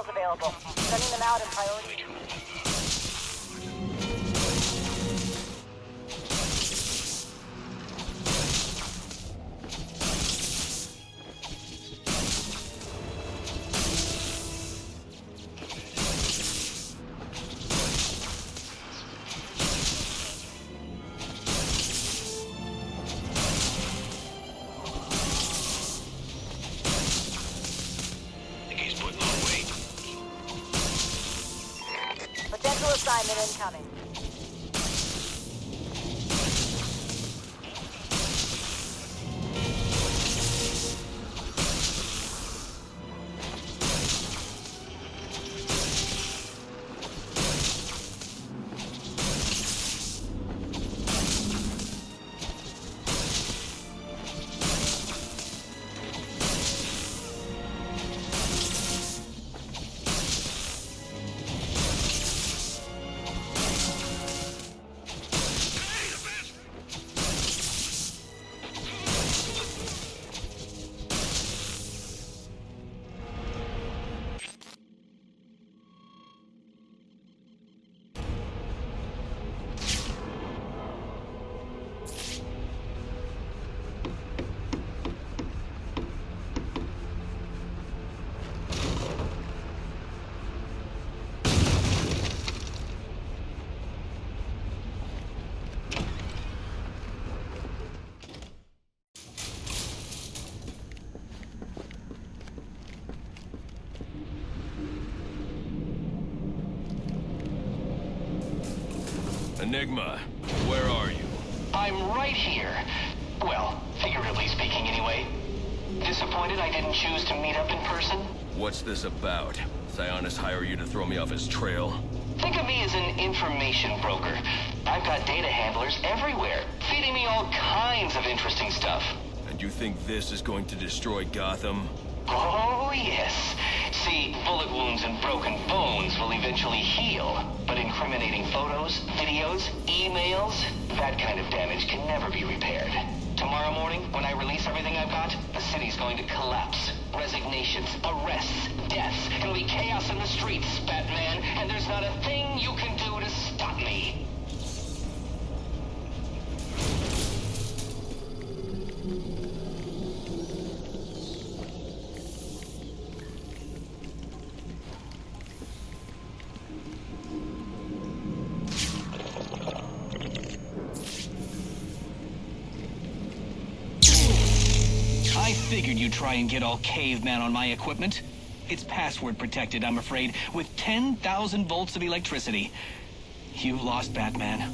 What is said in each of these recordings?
channels available. Sending them out in priority. Potential assignment incoming. Enigma, where are you? I'm right here. Well, figuratively speaking anyway. Disappointed I didn't choose to meet up in person? What's this about? Sionis hire you to throw me off his trail? Think of me as an information broker. I've got data handlers everywhere, feeding me all kinds of interesting stuff. And you think this is going to destroy Gotham? Oh, yes. See, bullet wounds and broken bones will eventually heal, but incriminating photos, videos, emails, that kind of damage can never be repaired. Tomorrow morning, when I release everything I've got, the city's going to collapse. Resignations, arrests, deaths. It'll be chaos in the streets, Batman, and there's not a thing you can do to stop me. I figured you'd try and get all caveman on my equipment. It's password protected, I'm afraid, with 10,000 volts of electricity. You've lost, Batman.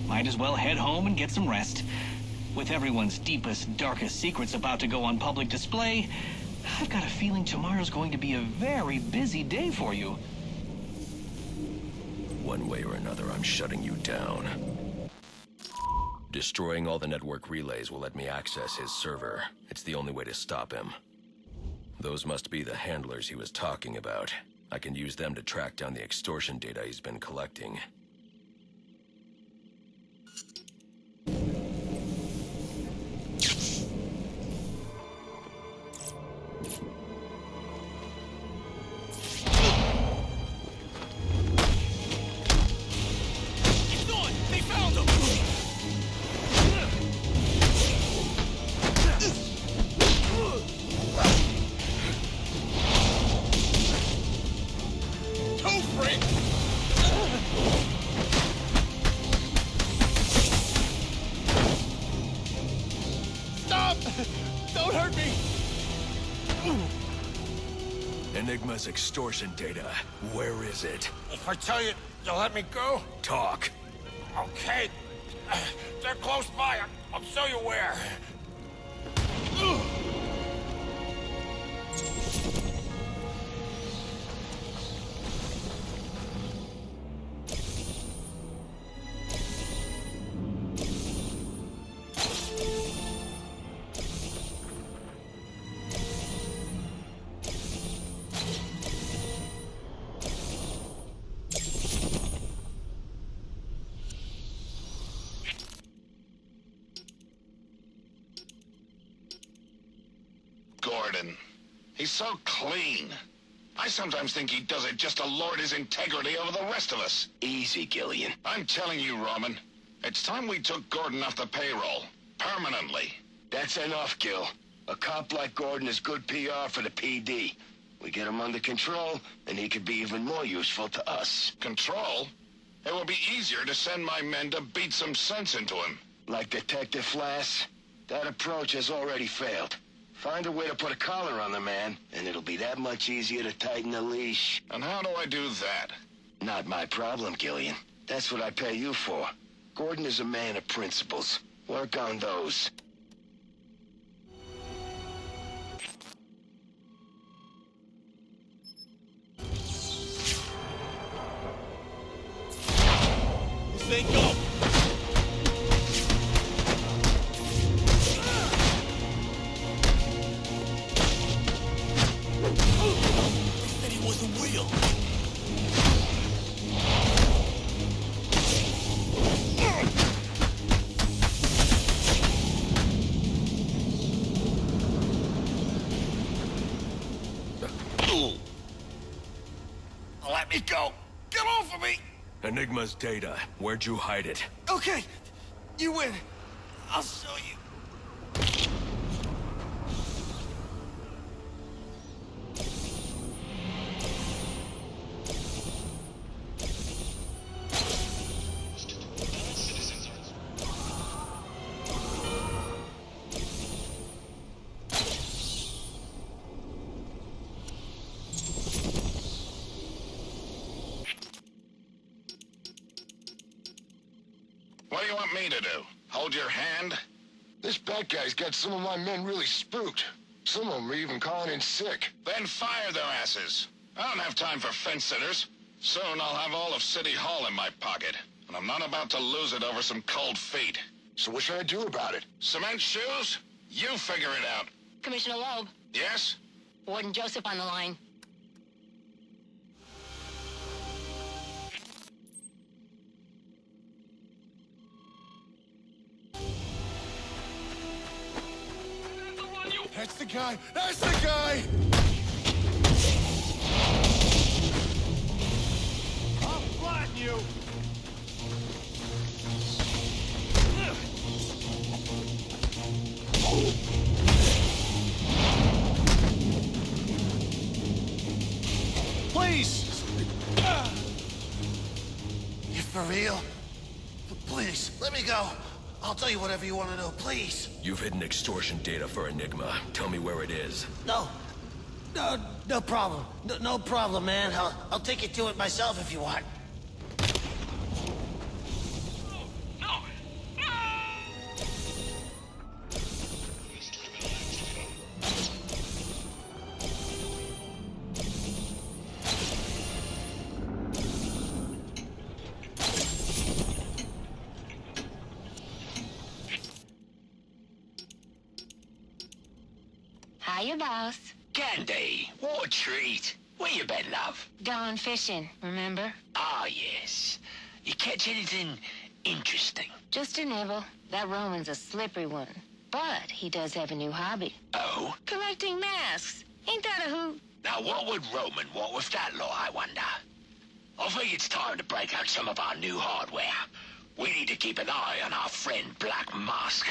Might as well head home and get some rest. With everyone's deepest, darkest secrets about to go on public display, I've got a feeling tomorrow's going to be a very busy day for you. One way or another, I'm shutting you down. Destroying all the network relays will let me access his server. It's the only way to stop him. Those must be the handlers he was talking about. I can use them to track down the extortion data he's been collecting. Don't hurt me! Enigma's extortion data. Where is it? If I tell you, you'll let me go? Talk. Okay. They're close by. I'll show you where. Gordon. He's so clean. I sometimes think he does it just to lord his integrity over the rest of us. Easy, Gillian. I'm telling you, Roman, it's time we took Gordon off the payroll. Permanently. That's enough, Gil. A cop like Gordon is good PR for the PD. We get him under control, and he could be even more useful to us. Control? It will be easier to send my men to beat some sense into him. Like Detective Flass? That approach has already failed. Find a way to put a collar on the man, and it'll be that much easier to tighten the leash. And how do I do that? Not my problem, Gillian. That's what I pay you for. Gordon is a man of principles. Work on those. This ain't go. He said he wasn't real. Let me go. Get off of me. Enigma's data. Where'd you hide it? Okay, you win. I'll show you. What do you want me to do? Hold your hand? This bad guy's got some of my men really spooked. Some of them are even calling in sick. Then fire their asses. I don't have time for fence sitters. Soon I'll have all of City Hall in my pocket. And I'm not about to lose it over some cold feet. So what should I do about it? Cement shoes? You figure it out. Commissioner Loeb, Yes? Warden Joseph on the line. That's the guy. That's the guy. I'll flatten you. Please. You for real? Please, let me go. I'll tell you whatever you want to know, please. You've hidden extortion data for Enigma. Tell me where it is. No problem. No problem, man. I'll take you to it myself if you want. Hiya, boss. Candy, what a treat. Where you been, love? Gone fishing, remember? Ah, yes. You catch anything interesting? Just a nibble. That Roman's a slippery one. But he does have a new hobby. Oh? Collecting masks. Ain't that a hoot? Now, what would Roman want with that lot, I wonder? I think it's time to break out some of our new hardware. We need to keep an eye on our friend Black Mask.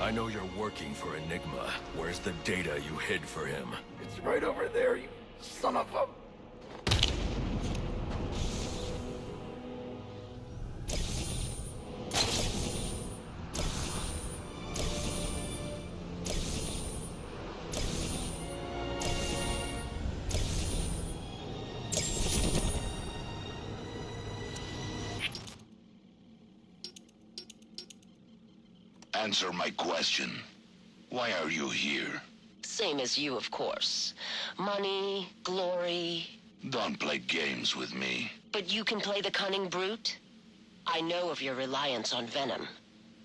I know you're working for Enigma. Where's the data you hid for him? It's right over there, you son of a... Answer my question. Why are you here? Same as you, of course. Money, glory, Don't play games with me. But you can play the cunning brute? I know of your reliance on venom,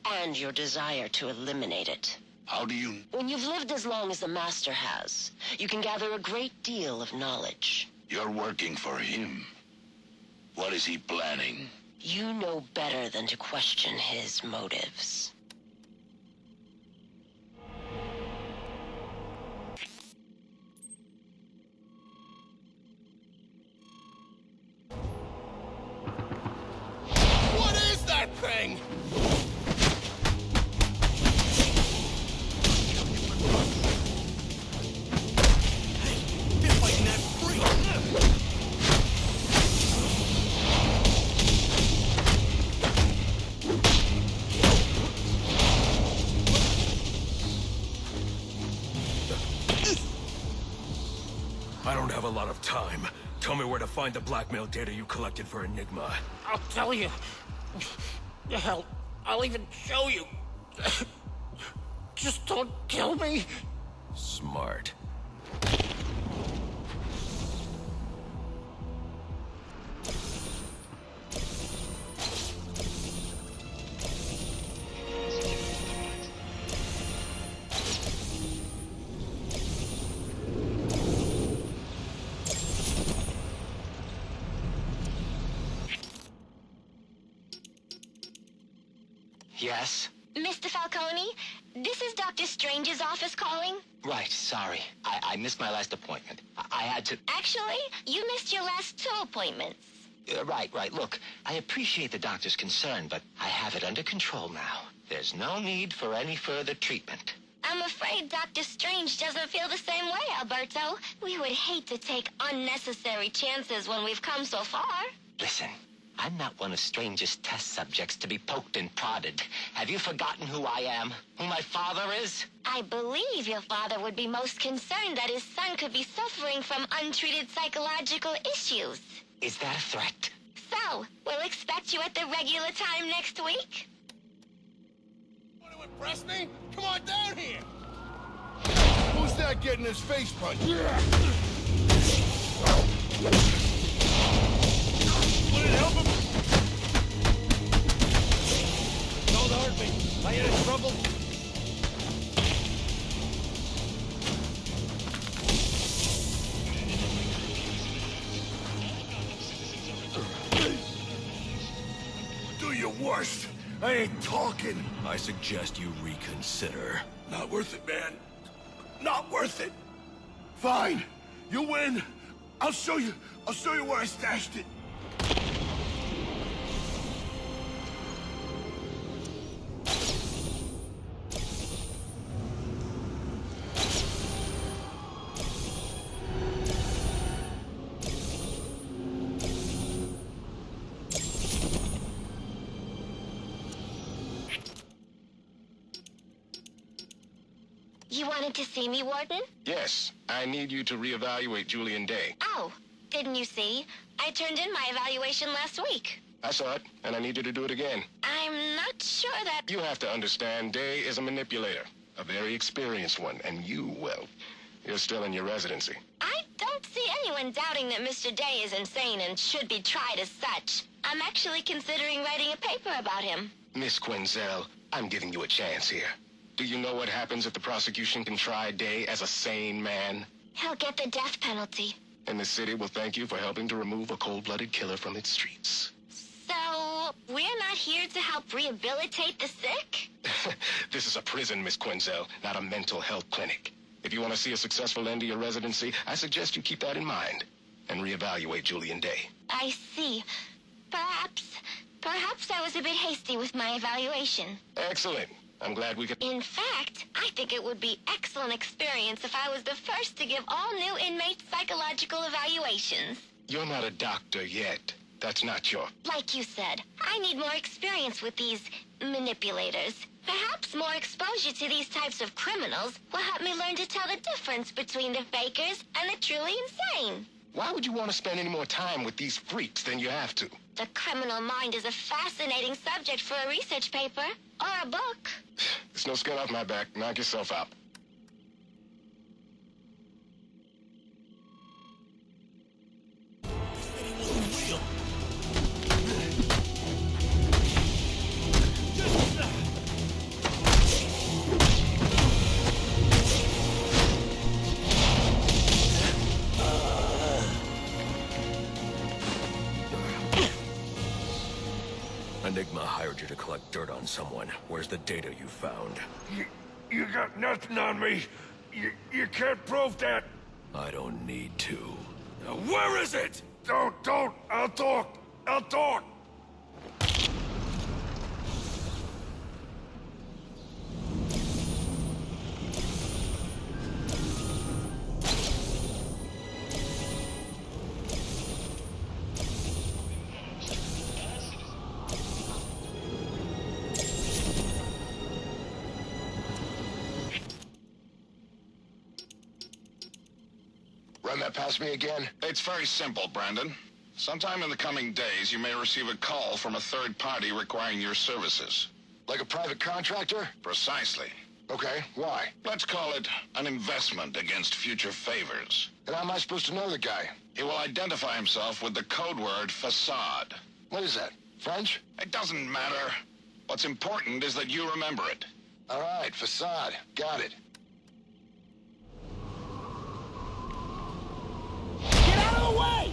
and your desire to eliminate it. How do you... When you've lived as long as the Master has, you can gather a great deal of knowledge. You're working for him. What is he planning? You know better than to question his motives. What is that thing? They're fighting that freak! I don't have a lot of time. Tell me where to find the blackmail data you collected for Enigma. I'll tell you. Hell, I'll even show you. Just don't kill me. Smart. Yes? Mr. Falcone, this is Dr. Strange's office calling. Right, sorry. I missed my last appointment. I had to... Actually, you missed your last 2 appointments. Right. Look, I appreciate the doctor's concern, but I have it under control now. There's no need for any further treatment. I'm afraid Dr. Strange doesn't feel the same way, Alberto. We would hate to take unnecessary chances when we've come so far. Listen, I'm not one of Strange's test subjects to be poked and prodded. Have you forgotten who I am? Who my father is? I believe your father would be most concerned that his son could be suffering from untreated psychological issues. Is that a threat? So, we'll expect you at the regular time next week? Want to impress me? Come on down here! Who's that getting his face punched? Would it help him? Don't hurt me. Am I in trouble? Do your worst. I ain't talking. I suggest you reconsider. Not worth it, man. Not worth it. Fine. You win. I'll show you where I stashed it. You wanted to see me, Warden? Yes, I need you to reevaluate Julian Day. Oh, didn't you see? I turned in my evaluation last week. I saw it, and I need you to do it again. I'm not sure that... You have to understand, Day is a manipulator. A very experienced one, and you, well, you're still in your residency. I don't see anyone doubting that Mr. Day is insane and should be tried as such. I'm actually considering writing a paper about him. Miss Quinzel, I'm giving you a chance here. Do you know what happens if the prosecution can try Day as a sane man? He'll get the death penalty. And the city will thank you for helping to remove a cold-blooded killer from its streets. So, we're not here to help rehabilitate the sick? This is a prison, Miss Quinzel, not a mental health clinic. If you want to see a successful end to your residency, I suggest you keep that in mind and reevaluate Julian Day. I see. Perhaps I was a bit hasty with my evaluation. Excellent. I'm glad we could... In fact, I think it would be excellent experience if I was the first to give all new inmates psychological evaluations. You're not a doctor yet. That's not your... Like you said, I need more experience with these manipulators. Perhaps more exposure to these types of criminals will help me learn to tell the difference between the fakers and the truly insane. Why would you want to spend any more time with these freaks than you have to? The criminal mind is a fascinating subject for a research paper or a book. There's no skin off my back. Knock yourself out. Enigma hired you to collect dirt on someone. Where's the data you found? You got nothing on me. You can't prove that. I don't need to. Where is it? Don't. I'll talk. Run that past me again? It's very simple, Brandon. Sometime in the coming days, you may receive a call from a third party requiring your services. Like a private contractor? Precisely. Okay, why? Let's call it an investment against future favors. And how am I supposed to know the guy? He will identify himself with the code word facade. What is that? French? It doesn't matter. What's important is that you remember it. All right, facade. Got it. Get out of the way!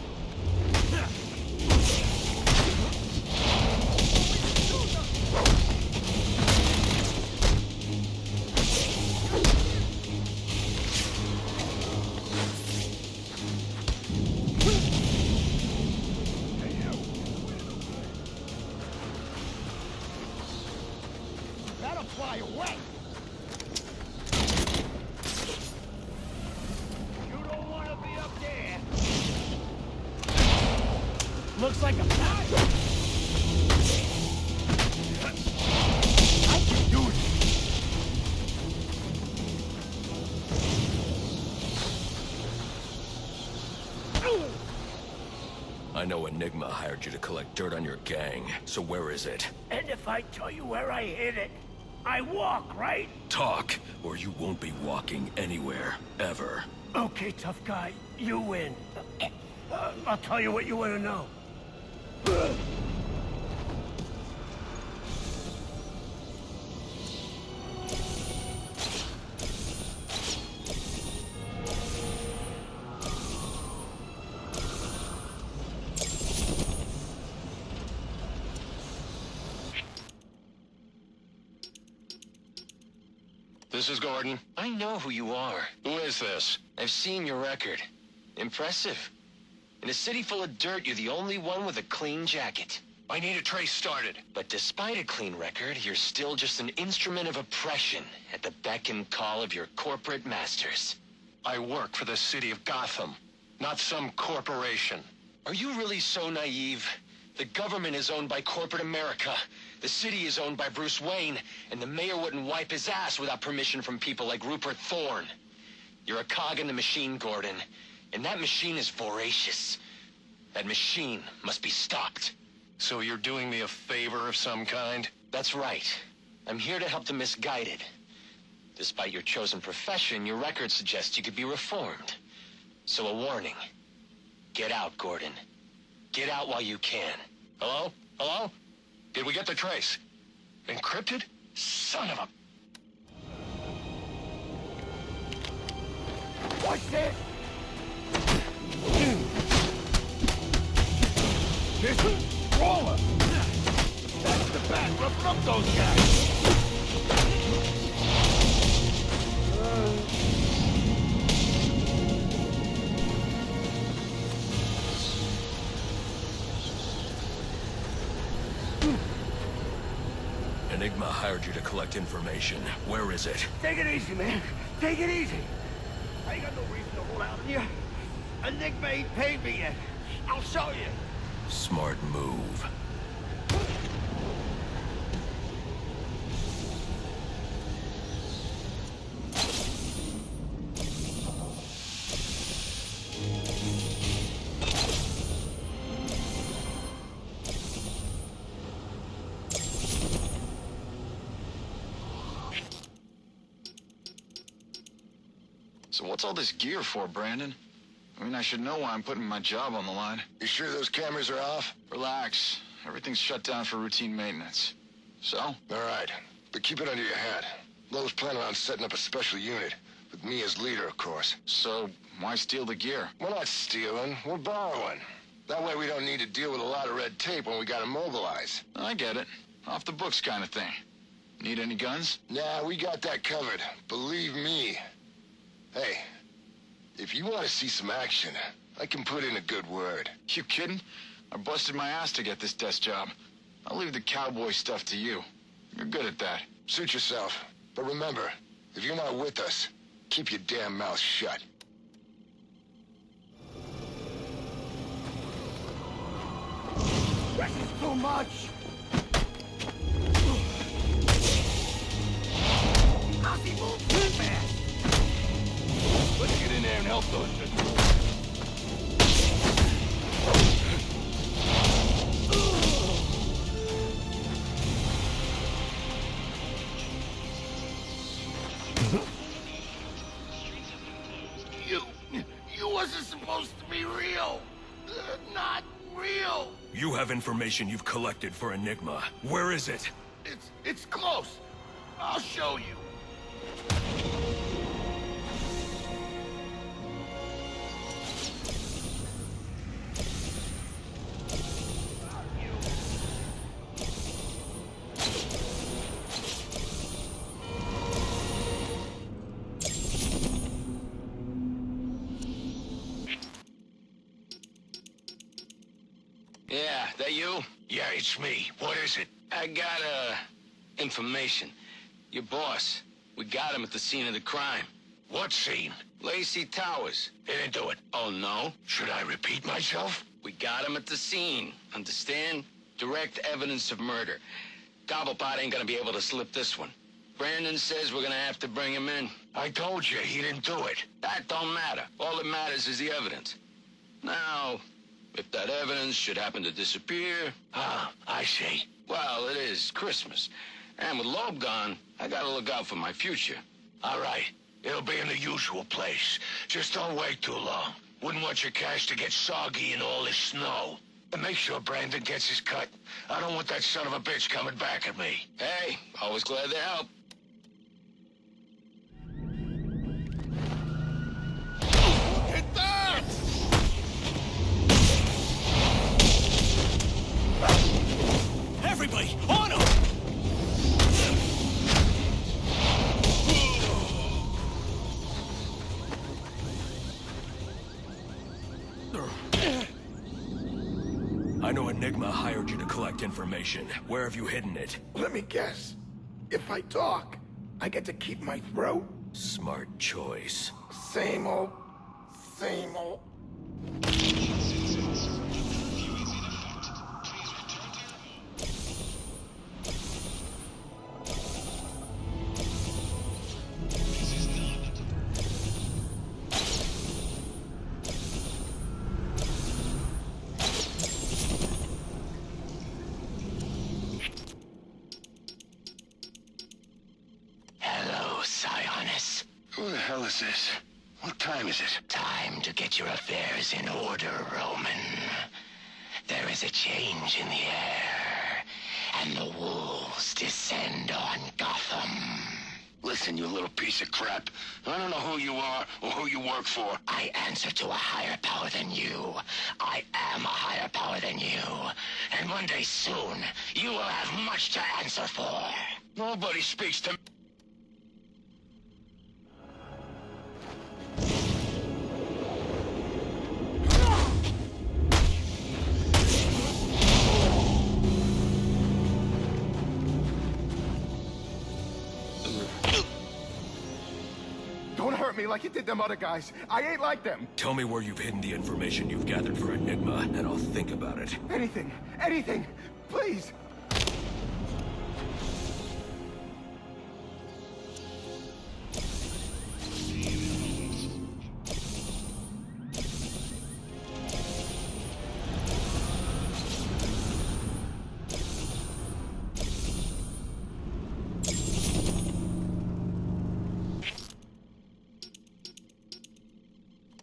That'll fly away! You don't want to be up there! Looks like a pack! I can do it! I know Enigma hired you to collect dirt on your gang, so where is it? And if I tell you where I hid it, I walk, right? Talk, or you won't be walking anywhere, ever. Okay, tough guy, you win. I'll tell you what you want to know. This is Gordon. I know who you are. Who is this? I've seen your record. Impressive. In a city full of dirt, you're the only one with a clean jacket. I need a trace started. But despite a clean record, you're still just an instrument of oppression at the beck and call of your corporate masters. I work for the city of Gotham, not some corporation. Are you really so naive? The government is owned by corporate America. The city is owned by Bruce Wayne, and the mayor wouldn't wipe his ass without permission from people like Rupert Thorne. You're a cog in the machine, Gordon, and that machine is voracious. That machine must be stopped. So you're doing me a favor of some kind? That's right. I'm here to help the misguided. Despite your chosen profession, your record suggests you could be reformed. So a warning. Get out, Gordon. Get out while you can. Hello? Hello? Did we get the trace? Encrypted? Son of a... What's this? This is Waller! That's the bat roughing up those guys! Enigma hired you to collect information. Where is it? Take it easy, man. Take it easy. I ain't got no reason to hold out on you. Enigma ain't paid me yet. I'll show you. Smart move. So what's all this gear for, Brandon? I mean, I should know why I'm putting my job on the line. You sure those cameras are off? Relax. Everything's shut down for routine maintenance. So? All right, but keep it under your hat. Lowe's planning on setting up a special unit, with me as leader, of course. So, why steal the gear? We're not stealing, we're borrowing. That way we don't need to deal with a lot of red tape when we gotta mobilize. I get it. Off the books kind of thing. Need any guns? Nah, we got that covered. Believe me. Hey, if you want to see some action, I can put in a good word. You kidding? I busted my ass to get this desk job. I'll leave the cowboy stuff to you. You're good at that. Suit yourself. But remember, if you're not with us, keep your damn mouth shut. This is too much! How's he move too fast? Let's get in there and help those sisters. You wasn't supposed to be real. Not real. You have information you've collected for Enigma. Where is it? It's close. I'll show you. Yeah, that you? Yeah, it's me. What is it? I got, information. Your boss. We got him at the scene of the crime. What scene? Lacey Towers. He didn't do it. Oh, no? Should I repeat myself? We got him at the scene. Understand? Direct evidence of murder. Cobblepot ain't gonna be able to slip this one. Brandon says we're gonna have to bring him in. I told you, he didn't do it. That don't matter. All that matters is the evidence. Now, if that evidence should happen to disappear... Ah, I see. Well, it is Christmas. And with Loeb gone, I gotta look out for my future. All right. It'll be in the usual place. Just don't wait too long. Wouldn't want your cash to get soggy in all this snow. And make sure Brandon gets his cut. I don't want that son of a bitch coming back at me. Hey, always glad to help. Hit that! Everybody, on him! I know Enigma hired you to collect information. Where have you hidden it? Let me guess. If I talk, I get to keep my throat? Smart choice. Same old, same old. Hello, Sionis. Who the hell is this? What time is it? Time to get your affairs in order, Roman. There is a change in the air, and the wolves descend on Gotham. Listen, you little piece of crap. I don't know who you are or who you work for. I answer to a higher power than you. I am a higher power than you. And one day soon, you will have much to answer for. Nobody speaks to me. Don't hurt me like you did them other guys. I ain't like them. Tell me where you've hidden the information you've gathered for Enigma, and I'll think about it. Anything, anything, please.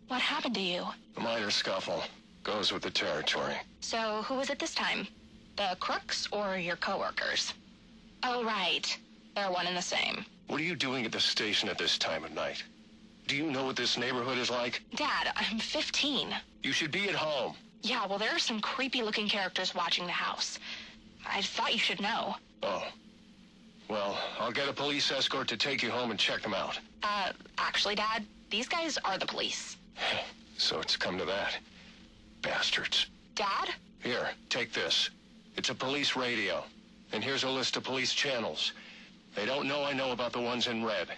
What happened to you? A minor scuffle. Goes with the territory. So, who was it this time? The crooks or your coworkers? Oh, right. They're one and the same. What are you doing at the station at this time of night? Do you know what this neighborhood is like? Dad, I'm 15. You should be at home. Yeah, well, there are some creepy-looking characters watching the house. I thought you should know. Oh. Well, I'll get a police escort to take you home and check them out. Actually, Dad, these guys are the police. So it's come to that. Bastards. Dad? Here, take this. It's a police radio. And here's a list of police channels. They don't know I know about the ones in red.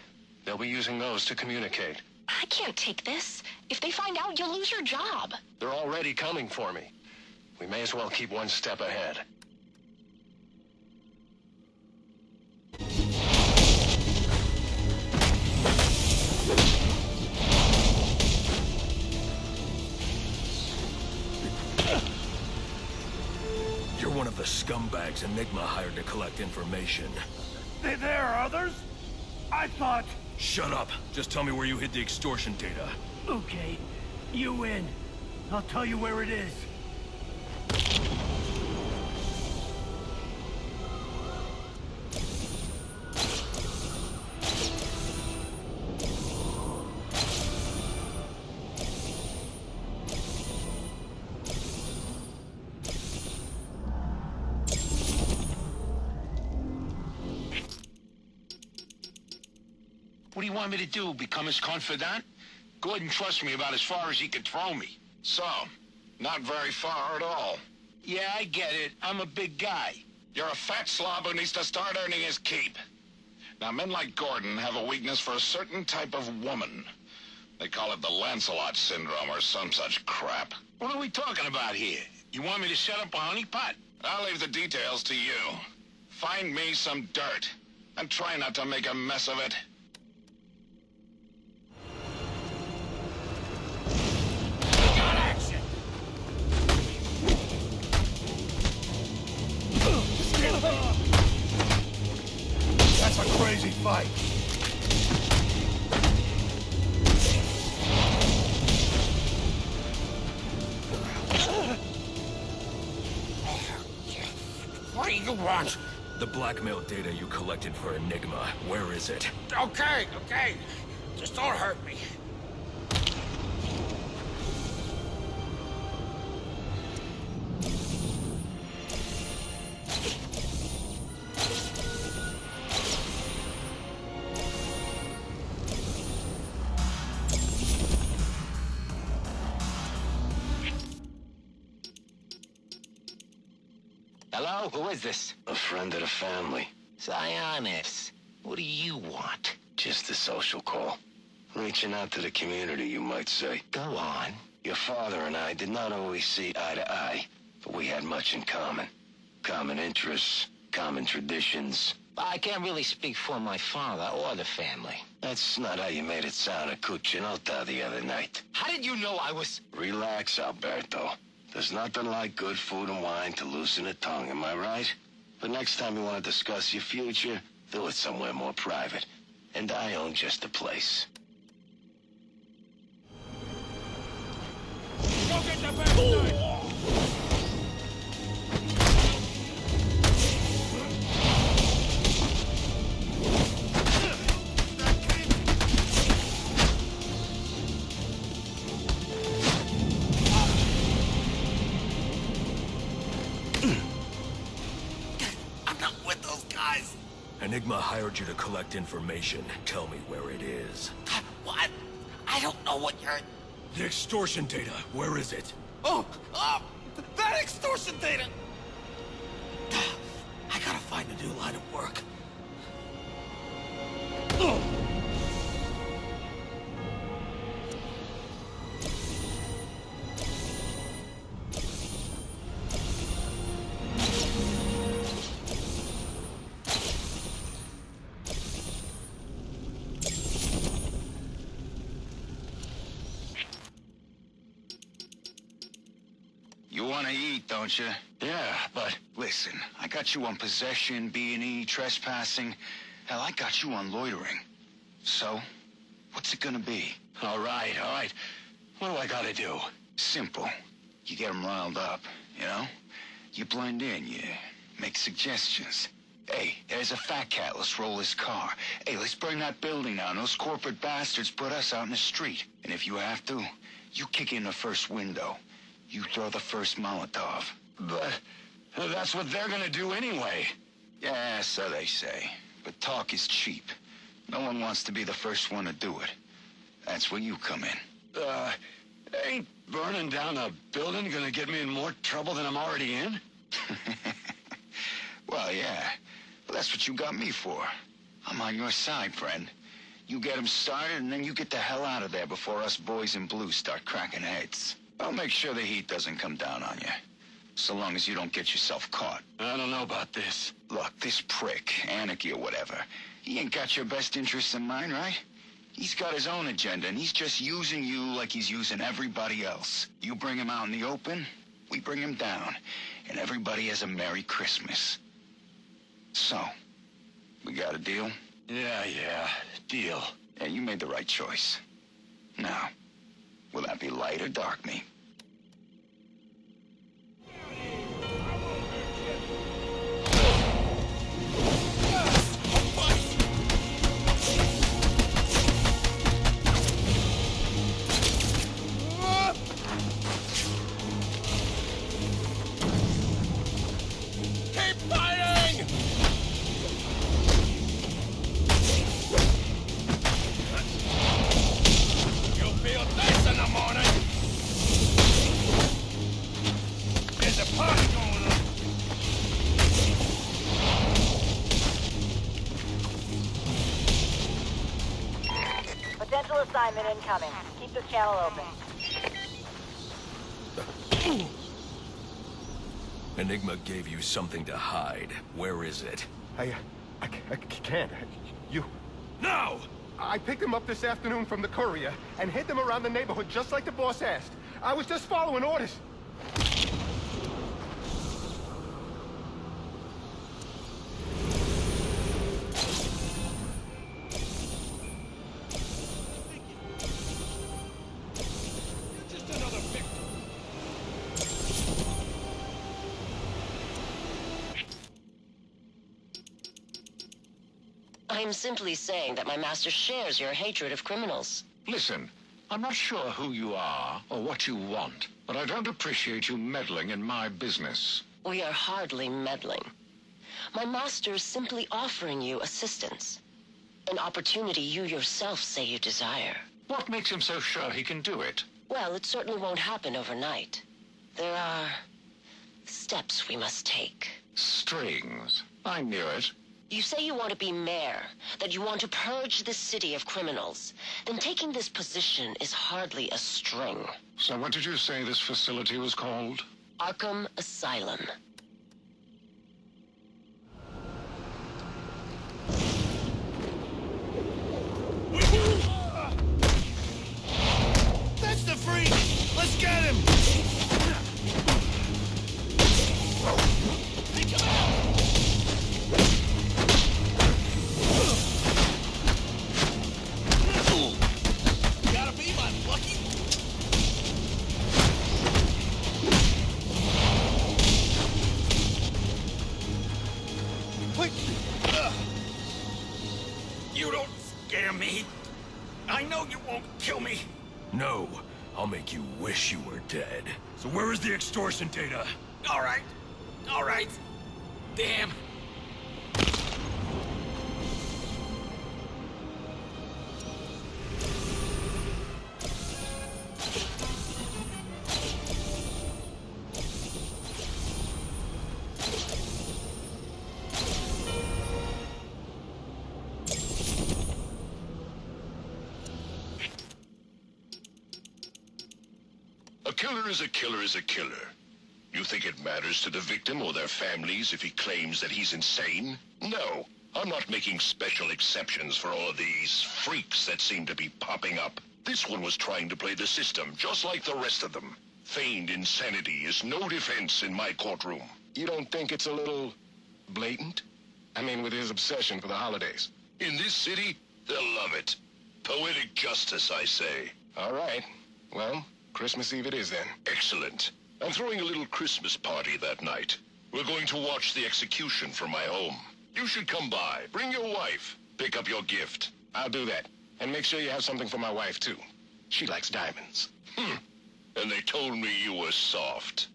They'll be using those to communicate. I can't take this. If they find out, you'll lose your job. They're already coming for me. We may as well keep one step ahead. You're one of the scumbags Enigma hired to collect information. There are others? I thought... Shut up. Just tell me where you hid the extortion data. Okay, you win. I'll tell you where it is. What do you want me to do, become his confidant? Gordon trusts me about as far as he can throw me. So, not very far at all. Yeah, I get it. I'm a big guy. You're a fat slob who needs to start earning his keep. Now, men like Gordon have a weakness for a certain type of woman. They call it the Lancelot syndrome or some such crap. What are we talking about here? You want me to set up a honeypot? I'll leave the details to you. Find me some dirt, and try not to make a mess of it. That's a crazy fight. What do you want? The blackmail data you collected for Enigma. Where is it? Okay. Just don't hurt me. Hello? Who is this? A friend of the family. Sionis. What do you want? Just a social call. Reaching out to the community, you might say. Go on. Your father and I did not always see eye to eye, but we had much in common. Common interests, common traditions. I can't really speak for my father or the family. That's not how you made it sound at Cuccinota the other night. How did you know I was... Relax, Alberto. There's nothing like good food and wine to loosen a tongue, am I right? But next time you want to discuss your future, do it somewhere more private. And I own just the place. Go get the bastard! Enigma hired you to collect information. Tell me where it is. What? I don't know what you're... The extortion data. Where is it? That extortion data! I gotta find a new line of work. You want to eat, don't you? Yeah, but Listen, I got you on possession, B&E, trespassing. Hell, I got you on loitering. So, what's it gonna be? all right. What do I gotta do? Simple. You get them riled up, you know? You blend in, you make suggestions. Hey, there's a fat cat. Let's roll his car. Hey, let's burn that building down. Those corporate bastards put us out in the street. And if you have to, you kick in the first window. You throw the first Molotov. But that's what they're gonna do anyway. Yeah, so they say. But talk is cheap. No one wants to be the first one to do it. That's where you come in. Ain't burning down a building gonna get me in more trouble than I'm already in? Well, yeah. But that's what you got me for. I'm on your side, friend. You get them started, and then you get the hell out of there before us boys in blue start cracking heads. I'll make sure the heat doesn't come down on you. So long as you don't get yourself caught. I don't know about this. Look, this prick, Anarchy or whatever, he ain't got your best interests in mind, right? He's got his own agenda, and he's just using you like he's using everybody else. You bring him out in the open, we bring him down, and everybody has a Merry Christmas. So, we got a deal? Yeah, deal. Yeah, you made the right choice. Now, will that be light or dark me? Potential assignment incoming. Keep this channel open. Enigma gave you something to hide. Where is it? I can't. You... No! I picked him up this afternoon from the courier and hid them around the neighborhood just like the boss asked. I was just following orders. I'm simply saying that my master shares your hatred of criminals. Listen, I'm not sure who you are or what you want, but I don't appreciate you meddling in my business. We are hardly meddling. My master is simply offering you assistance. An opportunity you yourself say you desire. What makes him so sure he can do it? Well, it certainly won't happen overnight. There are steps we must take. Strings. I knew it. You say you want to be mayor, that you want to purge the city of criminals. Then taking this position is hardly a string. So what did you say this facility was called? Arkham Asylum. That's the freak! Let's get him! Hey, come out! Gotta be my lucky... Wait! You don't scare me. I know you won't kill me. No, I'll make you wish you were dead. So where is the extortion data? All right. Damn. A killer is a killer is a killer. You think it matters to the victim or their families if he claims that he's insane? No. I'm not making special exceptions for all of these freaks that seem to be popping up. This one was trying to play the system, just like the rest of them. Feigned insanity is no defense in my courtroom. You don't think it's a little blatant? I mean, with his obsession for the holidays. In this city, they'll love it. Poetic justice, I say. All right. Well, Christmas Eve it is then. Excellent. I'm throwing a little Christmas party that night. We're going to watch the execution from my home. You should come by. Bring your wife. Pick up your gift. I'll do that. And make sure you have something for my wife, too. She likes diamonds. And they told me you were soft.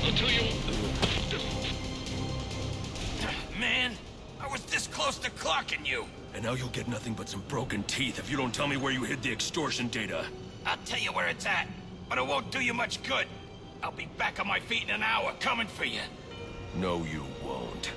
Until you... Man, I was this close to clocking you. And now you'll get nothing but some broken teeth if you don't tell me where you hid the extortion data. I'll tell you where it's at, but it won't do you much good. I'll be back on my feet in an hour, coming for you. No, you won't.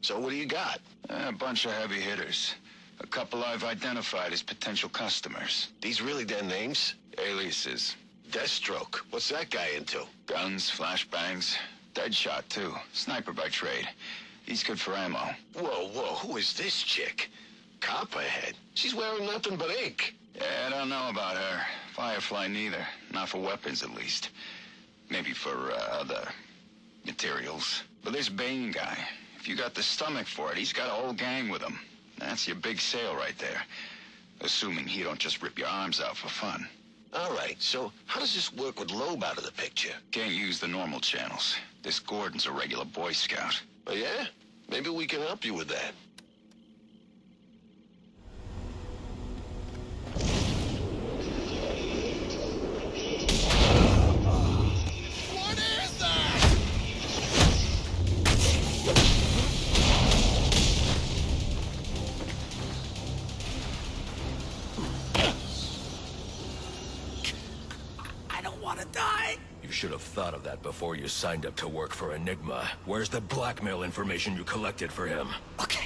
So what do you got? A bunch of heavy hitters. A couple I've identified as potential customers. These really their names? Aliases. Deathstroke. What's that guy into? Guns, flashbangs. Deadshot, too. Sniper by trade. He's good for ammo. Whoa, who is this chick? Copperhead. She's wearing nothing but ink. Yeah, I don't know about her. Firefly neither. Not for weapons, at least. Maybe for, other materials. But this Bane guy, if you got the stomach for it, he's got a whole gang with him. That's your big sale right there. Assuming he don't just rip your arms out for fun. All right, so how does this work with Loeb out of the picture? Can't use the normal channels. This Gordon's a regular Boy Scout. Oh, yeah? Maybe we can help you with that. What is that? I don't want to die. You should have thought of that before you signed up to work for Enigma. Where's the blackmail information you collected for him? Okay.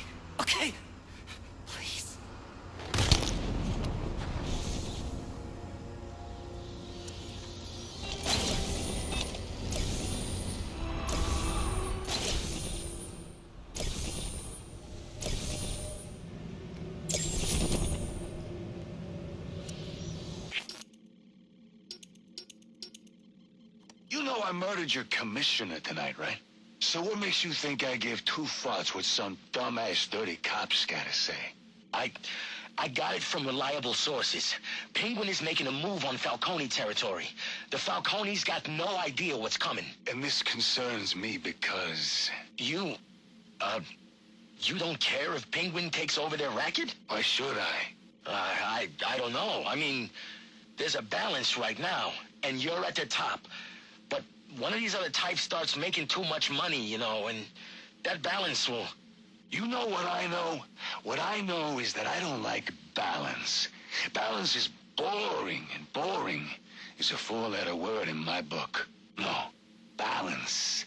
Please. You know I murdered your commissioner tonight, right? So what makes you think I give two fucks what some dumbass dirty cop's gotta say? I got it from reliable sources. Penguin is making a move on Falcone territory. The Falcones got no idea what's coming. And this concerns me because... You don't care if Penguin takes over their racket? Why should I? I don't know. I mean, there's a balance right now, and you're at the top. But one of these other types starts making too much money, you know, and that balance will... You know what I know? What I know is that I don't like balance. Balance is boring, and boring is a four-letter word in my book. No, balance.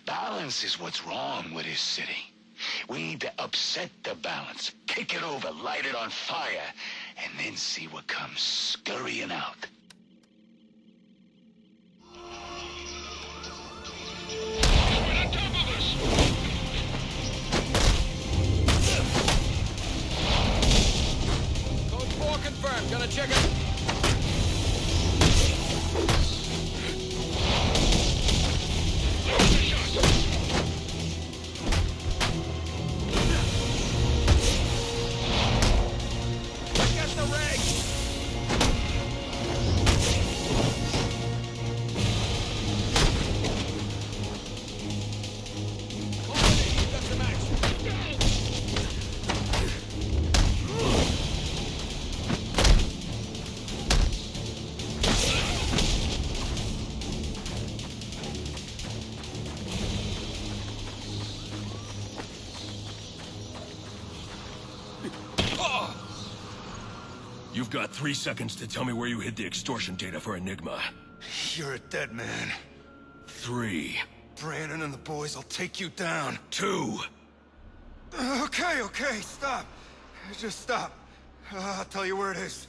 Balance is what's wrong with this city. We need to upset the balance, kick it over, light it on fire, and then see what comes scurrying out. Confirmed. Gonna check it. Get the rig. Got some action. You've got 3 seconds to tell me where you hid the extortion data for Enigma. You're a dead man. 3. Brandon and the boys will take you down. 2. Okay, stop. Just stop. I'll tell you where it is.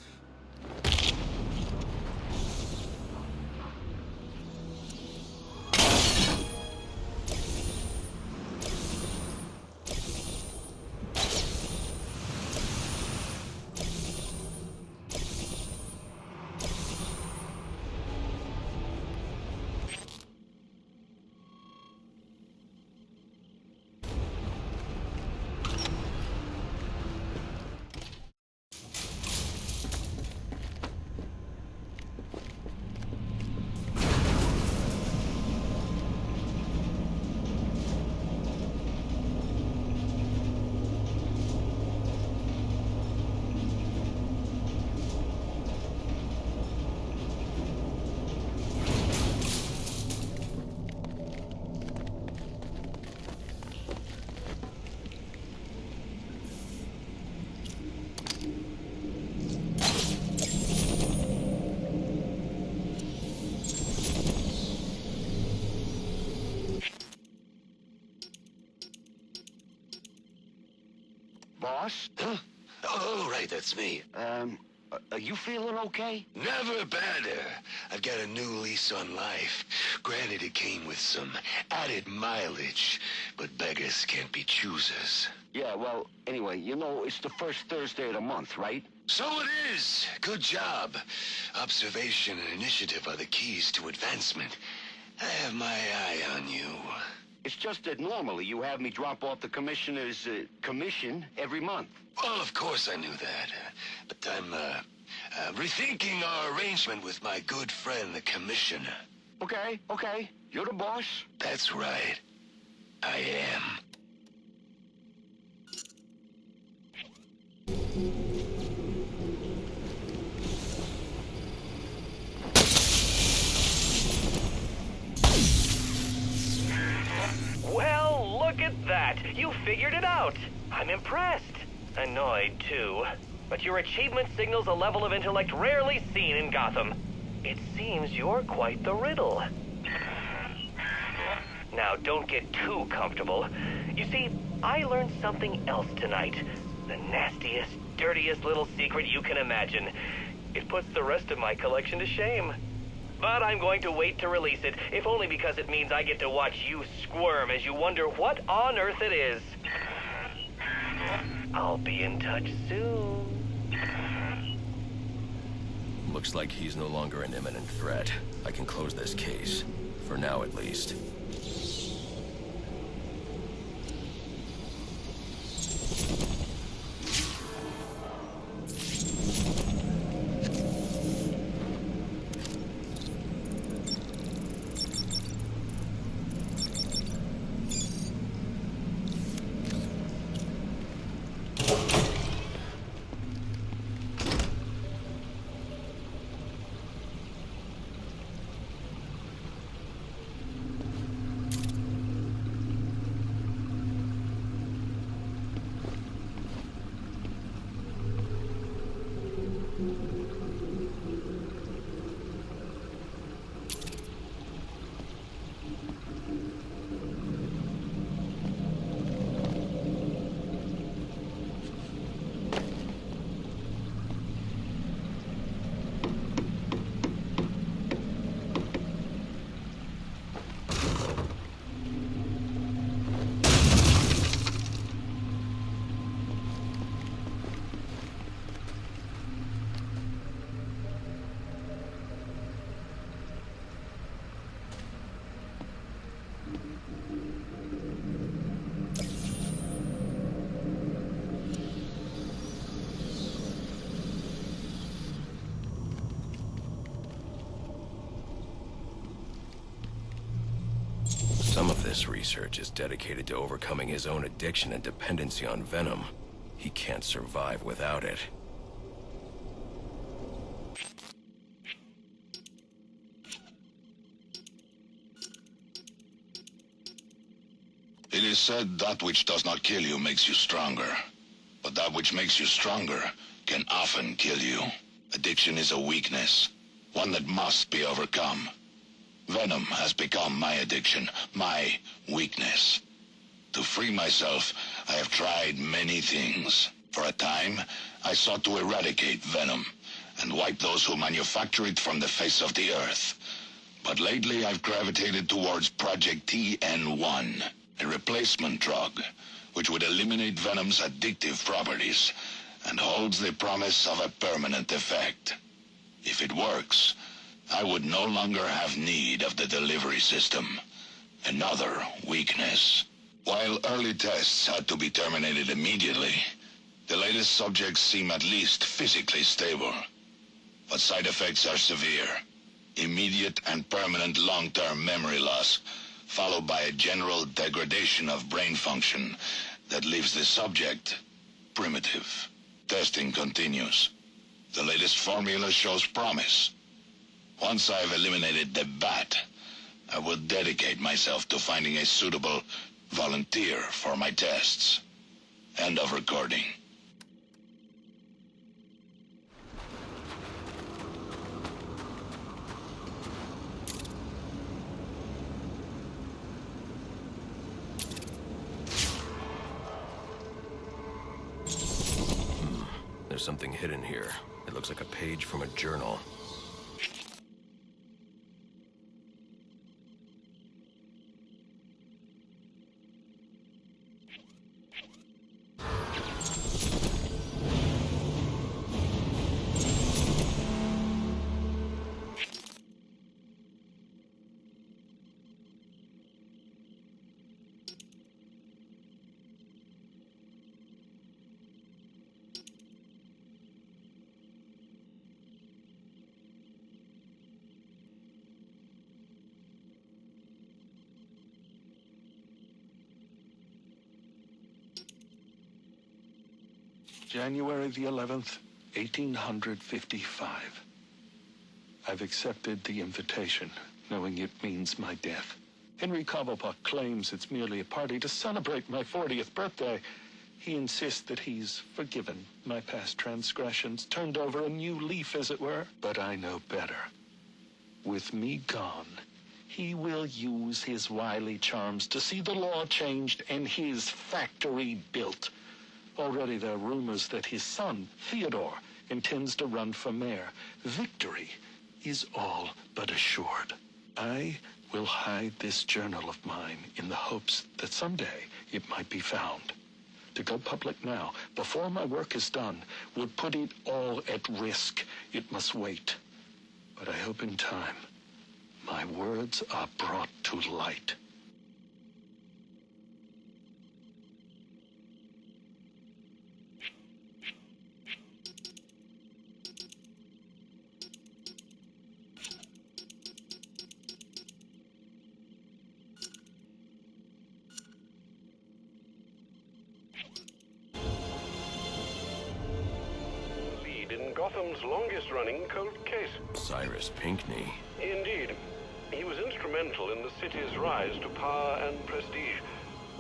boss? Huh? Oh, right, that's me. Are you feeling okay? Never better. I've got a new lease on life. Granted, it came with some added mileage, but beggars can't be choosers. Yeah, well, anyway, you know, it's the first Thursday of the month, right? So it is. Good job. Observation and initiative are the keys to advancement. I have my eye on you. It's just that normally you have me drop off the commissioner's commission every month. Well, of course I knew that. But I'm rethinking our arrangement with my good friend, the commissioner. Okay. You're the boss? That's right. I am. Well, look at that. You figured it out. I'm impressed. Annoyed, too. But your achievement signals a level of intellect rarely seen in Gotham. It seems you're quite the riddle. Now, don't get too comfortable. You see, I learned something else tonight. The nastiest, dirtiest little secret you can imagine. It puts the rest of my collection to shame. But I'm going to wait to release it, if only because it means I get to watch you squirm as you wonder what on earth it is. I'll be in touch soon. Looks like he's no longer an imminent threat. I can close this case. For now, at least. Some of this research is dedicated to overcoming his own addiction and dependency on venom. He can't survive without it. It is said that which does not kill you makes you stronger. But that which makes you stronger can often kill you. Addiction is a weakness, one that must be overcome. Venom has become my addiction, my weakness. To free myself, I have tried many things. For a time, I sought to eradicate venom and wipe those who manufacture it from the face of the earth. But lately, I've gravitated towards Project TN1, a replacement drug, which would eliminate venom's addictive properties and holds the promise of a permanent effect. If it works, I would no longer have need of the delivery system. Another weakness. While early tests had to be terminated immediately, the latest subjects seem at least physically stable. But side effects are severe. Immediate and permanent long-term memory loss, followed by a general degradation of brain function that leaves the subject primitive. Testing continues. The latest formula shows promise. Once I've eliminated the bat, I will dedicate myself to finding a suitable volunteer for my tests. End of recording. There's something hidden here. It looks like a page from a journal. January the 11th, 1855. I've accepted the invitation, knowing it means my death. Henry Cobblepot claims it's merely a party to celebrate my 40th birthday. He insists that he's forgiven my past transgressions, turned over a new leaf, as it were. But I know better. With me gone, he will use his wily charms to see the law changed and his factory built. Already there are rumors that his son, Theodore, intends to run for mayor. Victory is all but assured. I will hide this journal of mine in the hopes that someday it might be found. To go public now, before my work is done, would put it all at risk. It must wait. But I hope in time, my words are brought to light. In Gotham's longest-running cold case. Cyrus Pinckney. Indeed. He was instrumental in the city's rise to power and prestige.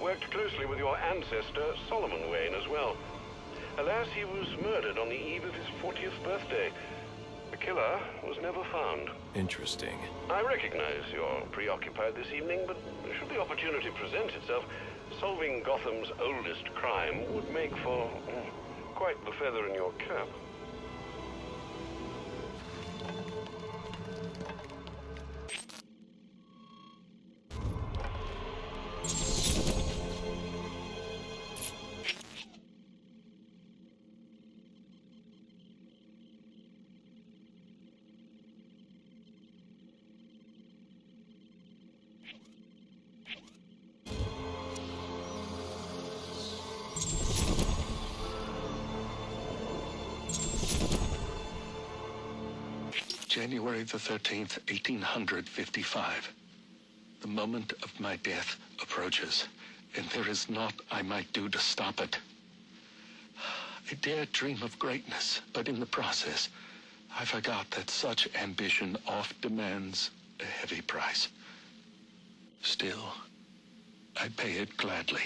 Worked closely with your ancestor, Solomon Wayne, as well. Alas, he was murdered on the eve of his 40th birthday. The killer was never found. Interesting. I recognize you're preoccupied this evening, but should the opportunity present itself, solving Gotham's oldest crime would make for quite the feather in your cap. January the 13th, 1855. The moment of my death approaches, and there is naught I might do to stop it. I dared dream of greatness, but in the process, I forgot that such ambition oft demands a heavy price. Still, I pay it gladly.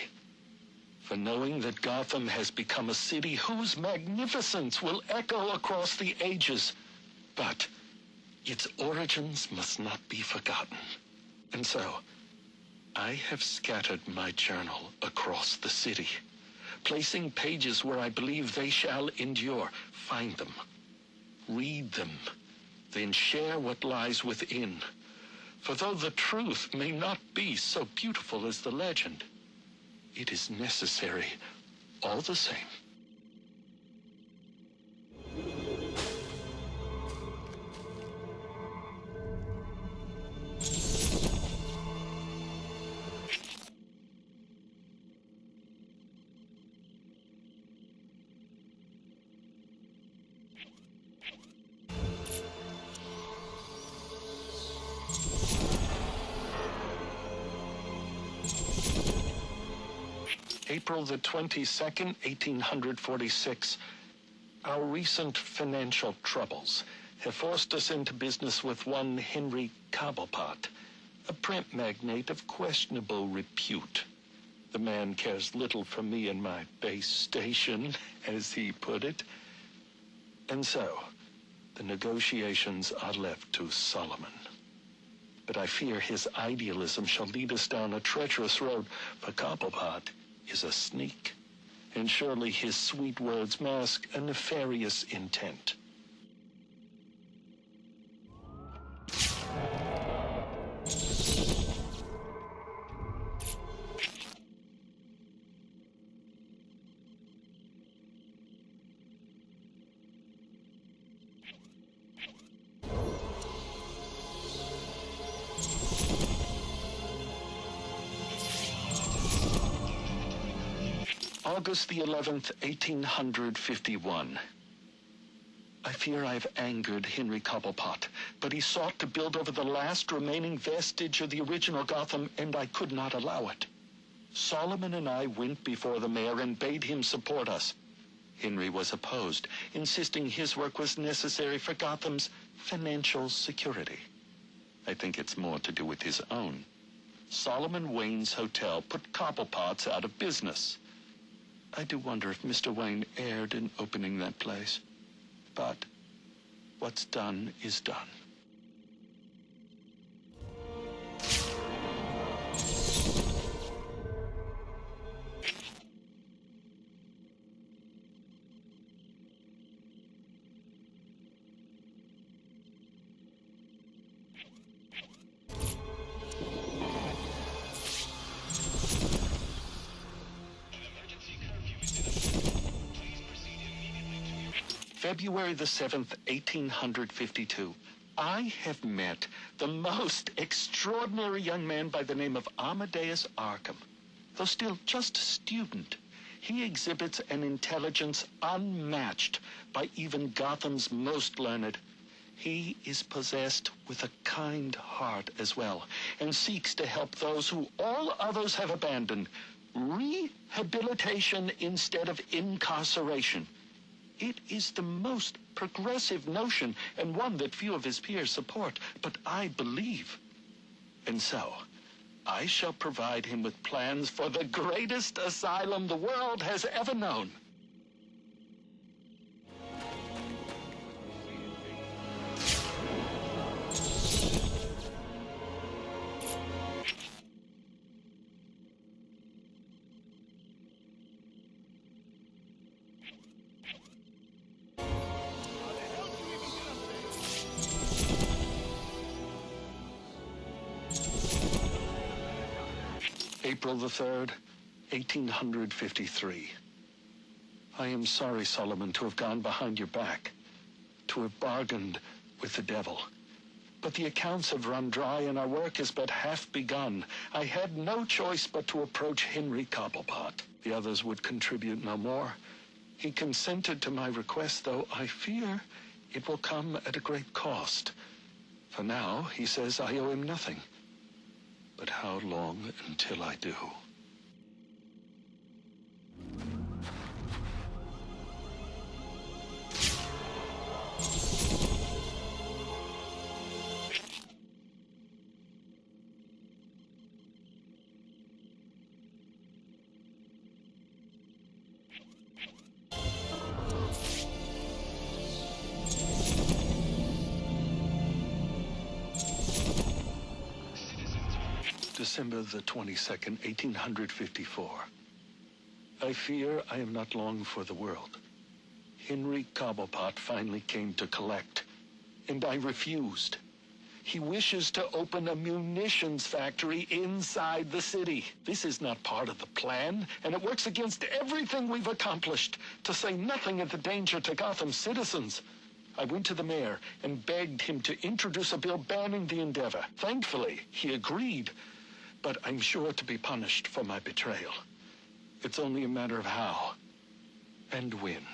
For knowing that Gotham has become a city whose magnificence will echo across the ages. But its origins must not be forgotten. And so, I have scattered my journal across the city, placing pages where I believe they shall endure. Find them, read them, then share what lies within. For though the truth may not be so beautiful as the legend, it is necessary all the same. April the 22nd, 1846. Our recent financial troubles have forced us into business with one Henry Cobblepot, a print magnate of questionable repute. The man cares little for me and my base station, as he put it. And so, the negotiations are left to Solomon. But I fear his idealism shall lead us down a treacherous road, for Cobblepot is a sneak, And surely his sweet words mask a nefarious intent. August the 11th, 1851. I fear I've angered Henry Cobblepot, but he sought to build over the last remaining vestige of the original Gotham, and I could not allow it. Solomon and I went before the mayor and bade him support us. Henry was opposed, insisting his work was necessary for Gotham's financial security. I think it's more to do with his own. Solomon Wayne's hotel put Cobblepots out of business. I do wonder if Mr. Wayne erred in opening that place. But what's done is done. February the 7th, 1852. I have met the most extraordinary young man by the name of Amadeus Arkham. Though still just a student, he exhibits an intelligence unmatched by even Gotham's most learned. He is possessed with a kind heart as well, and seeks to help those who all others have abandoned. Rehabilitation instead of incarceration. It is the most progressive notion, and one that few of his peers support, but I believe. And so, I shall provide him with plans for the greatest asylum the world has ever known. April the 3rd, 1853. I am sorry, Solomon, to have gone behind your back, to have bargained with the devil. But the accounts have run dry and our work is but half begun. I had no choice but to approach Henry Cobblepot. The others would contribute no more. He consented to my request, though I fear it will come at a great cost. For now, he says I owe him nothing. But how long until I do? December the 22nd, 1854. I fear I am not long for the world. Henry Cobblepot finally came to collect, and I refused. He wishes to open a munitions factory inside the city. This is not part of the plan, and it works against everything we've accomplished, to say nothing of the danger to Gotham's citizens. I went to the mayor and begged him to introduce a bill banning the endeavor. Thankfully, he agreed. But I'm sure to be punished for my betrayal. It's only a matter of how and when.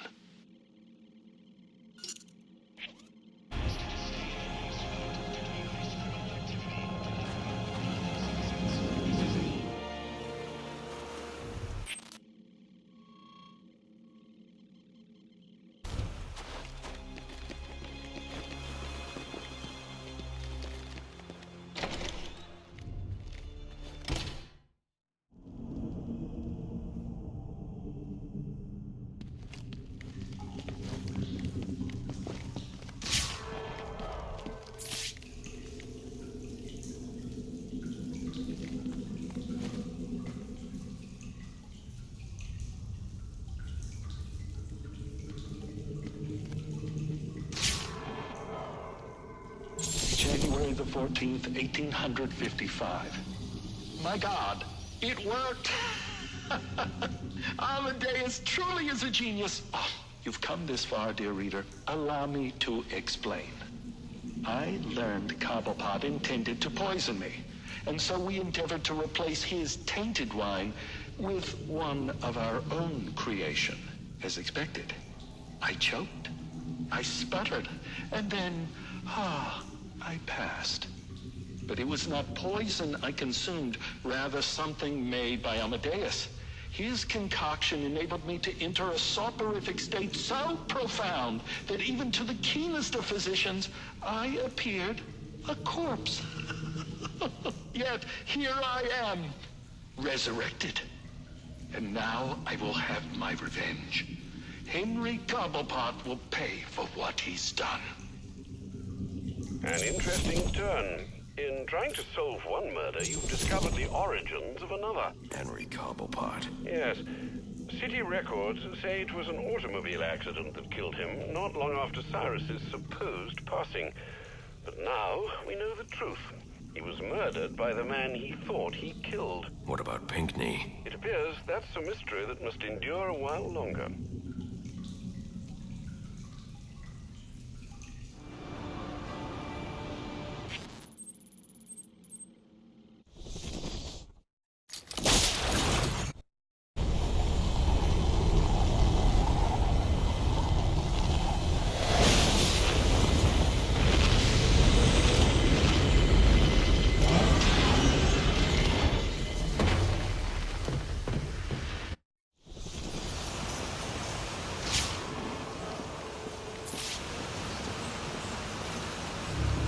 14th, 1855. My God, it worked! Amadeus truly is a genius. Oh, you've come this far, dear reader. Allow me to explain. I learned Cobblepot intended to poison me, and so we endeavored to replace his tainted wine with one of our own creation. As expected, I choked, I sputtered, and then, I passed. But it was not poison I consumed, rather something made by Amadeus. His concoction enabled me to enter a soporific state so profound that even to the keenest of physicians, I appeared a corpse. Yet here I am, resurrected. And now I will have my revenge. Henry Cobblepot will pay for what he's done. An interesting turn. In trying to solve one murder, you've discovered the origins of another. Henry Cobblepot. Yes. City records say it was an automobile accident that killed him, not long after Cyrus's supposed passing. But now we know the truth. He was murdered by the man he thought he killed. What about Pinckney? It appears that's a mystery that must endure a while longer.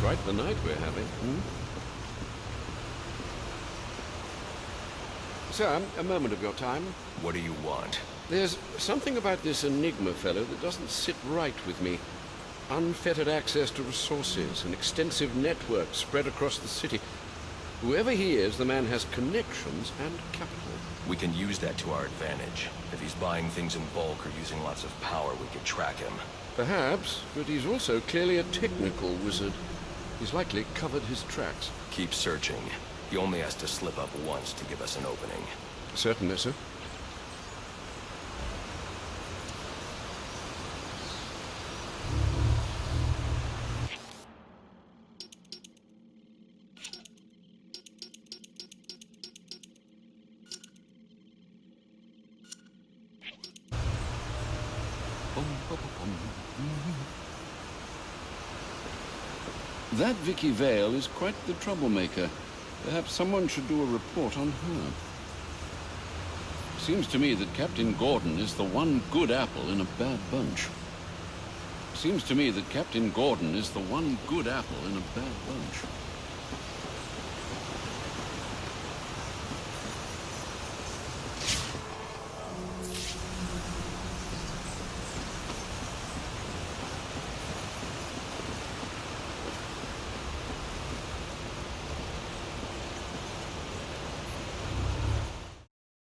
Quite the night we're having, Sir, a moment of your time. What do you want? There's something about this Enigma fellow that doesn't sit right with me. Unfettered access to resources, an extensive network spread across the city. Whoever he is, the man has connections and capital. We can use that to our advantage. If he's buying things in bulk or using lots of power, we could track him. Perhaps, but he's also clearly a technical wizard. He's likely covered his tracks. Keep searching. He only has to slip up once to give us an opening. Certainly, sir. That Vicky Vale is quite the troublemaker. Perhaps someone should do a report on her. Seems to me that Captain Gordon is the one good apple in a bad bunch. Seems to me that Captain Gordon is the one good apple in a bad bunch.